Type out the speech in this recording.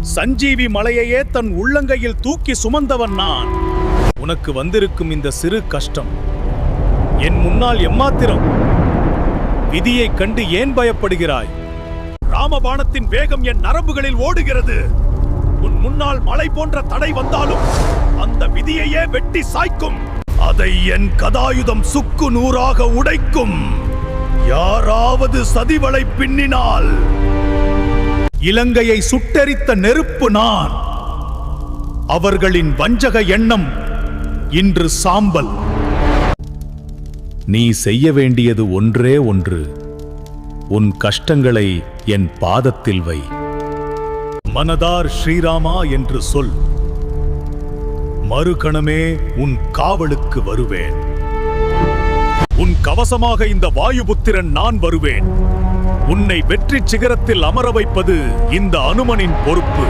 சஞ்சீவி மலையையே தன் உள்ளங்கையில் தூக்கி சுமந்தவன் நான். உனக்கு வந்திருக்கும் இந்த சிறு கஷ்டம் என் முன்னால் எம்மாத்திரம்? விதியைக் கண்டு ஏன் பயப்படுகிறாய்? ராமபாணத்தின் வேகம் என் நரம்புகளில் ஓடுகிறது. உன் முன்னால் மலை போன்ற தடை வந்தாலும் அந்த விதியையே வெட்டி சாய்க்கும். அதை என் கதாயுதம் சுக்கு நூறாக உடைக்கும். யாராவது சதிவளை பின்னினால் இலங்கையை சுட்டெரித்த நெருப்பு நான். அவர்களின் வஞ்சக எண்ணம் இன்று சாம்பல். நீ செய்ய வேண்டியது ஒன்றே ஒன்று. உன் கஷ்டங்களை என் பாதத்தில் வை. மனதார் ஸ்ரீராமா என்று சொல். மறுகணமே உன் காவலுக்கு வருவேன். உன் கவசமாக இந்த வாயுபுத்திரன் நான் வருவேன். உன்னை வெற்றி சிகரத்தில் அமர வைப்பது இந்த அனுமனின் பொறுப்பு.